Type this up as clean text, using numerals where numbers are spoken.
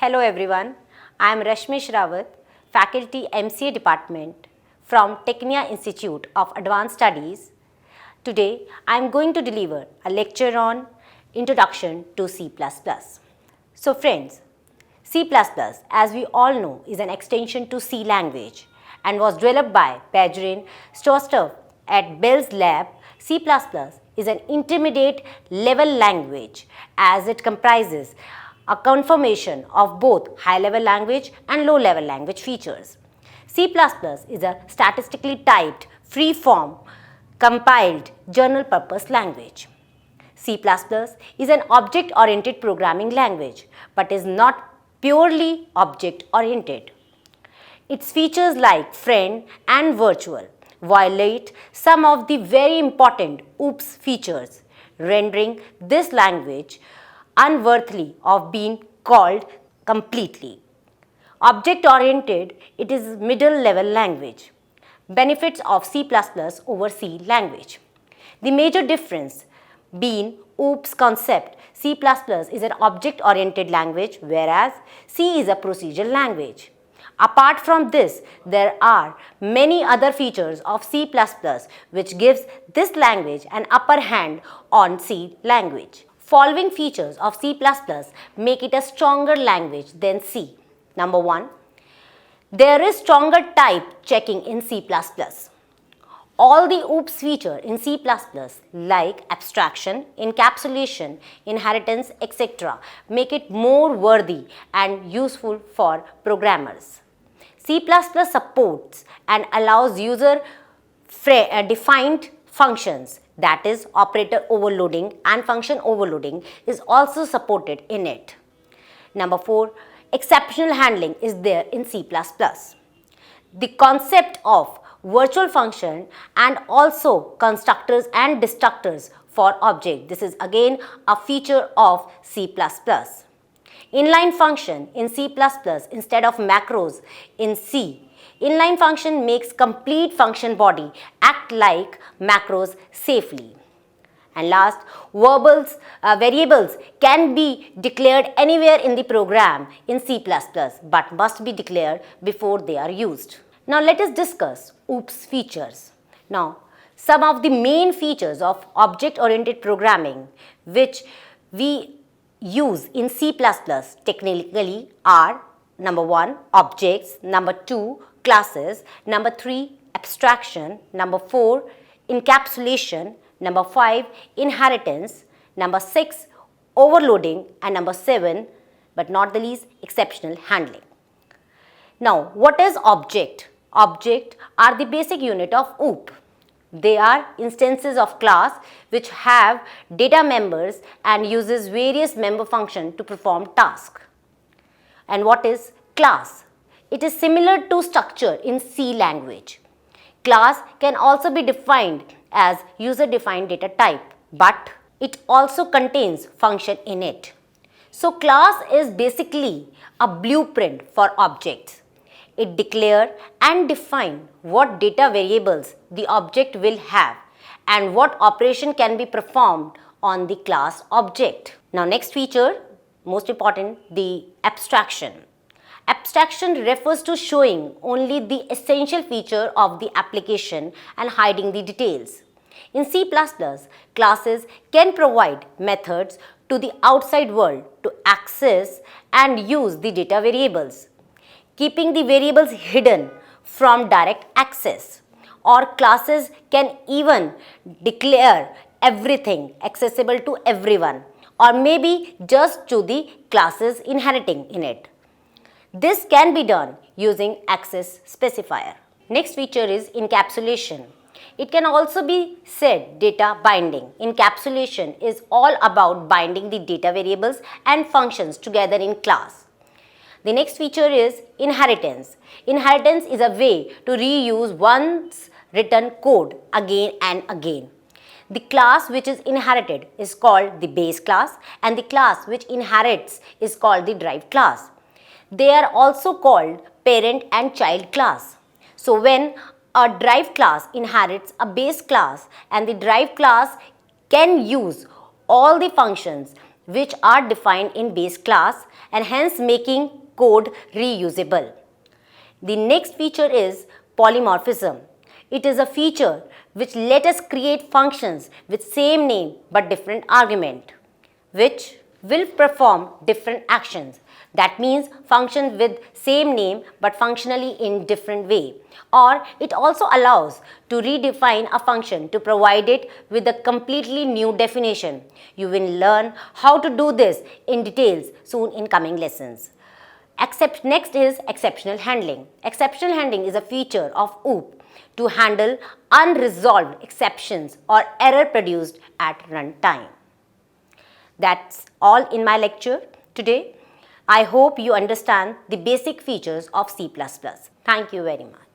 Hello everyone, I am Rashmish Rawat, Faculty MCA Department from Technia Institute of Advanced Studies. Today I am going to deliver a lecture on Introduction to C++. So friends, C++ as we all know is an extension to C language and was developed by Pajrin Stostov at Bell's Lab. C++ is an intermediate level language as it comprises a conformation of both high-level language and low-level language features. C++ is a statistically typed, free-form, compiled general-purpose language. C++ is an object-oriented programming language but is not purely object-oriented. Its features like friend and virtual violate some of the very important OOPS features, rendering this language unworthy of being called completely. Object-oriented, it is middle-level language. Benefits of C++ over C language. The major difference being OOPS concept. C++ is an object-oriented language whereas C is a procedural language. Apart from this, there are many other features of C++ which gives this language an upper hand on C language. Following features of C++ make it a stronger language than C. Number 1. There is stronger type checking in C++. All the OOPS features in C++ like abstraction, encapsulation, inheritance, etc. make it more worthy and useful for programmers. C++ supports and allows user-defined functions, that is operator overloading and function overloading is also supported in it. Number 4, exceptional handling is there in C++. The concept of virtual function and also constructors and destructors for object. This is again a feature of C++. Inline function in C++ instead of macros in C. Inline function makes complete function body act like macros safely. And last, variables can be declared anywhere in the program in C++ but must be declared before they are used. Now let us discuss OOPS features. Now, some of the main features of object-oriented programming which we use in C++ technically are number 1, objects, number 2, classes, number 3, abstraction, number 4, encapsulation, number 5, inheritance, number 6, overloading, and number 7, but not the least, exceptional handling. Now, what is object? Object are the basic unit of OOP. They are instances of class which have data members and uses various member function to perform task. And what is class? It is similar to structure in C language. Class can also be defined as user-defined data type, but it also contains function in it. So class is basically a blueprint for objects. It declares and defines what data variables the object will have and what operation can be performed on the class object. Now next feature, most important, the abstraction. Abstraction refers to showing only the essential feature of the application and hiding the details. In C++, classes can provide methods to the outside world to access and use the data variables, keeping the variables hidden from direct access. Or classes can even declare everything accessible to everyone or maybe just to the classes inheriting in it. This can be done using access specifier. Next feature is encapsulation. It can also be said data binding. Encapsulation is all about binding the data variables and functions together in class. The next feature is inheritance. Inheritance is a way to reuse once written code again and again. The class which is inherited is called the base class and the class which inherits is called the derived class. They are also called parent and child class. So when a derived class inherits a base class and the derived class can use all the functions which are defined in base class and hence making code reusable. The next feature is polymorphism. It is a feature which let us create functions with same name but different argument, which will perform different actions. That means function with same name but functionally in different way. Or it also allows to redefine a function to provide it with a completely new definition. You will learn how to do this in details soon in coming lessons. Next is exceptional handling. Exceptional handling is a feature of OOP to handle unresolved exceptions or error produced at runtime. That's all in my lecture today. I hope you understand the basic features of C++. Thank you very much.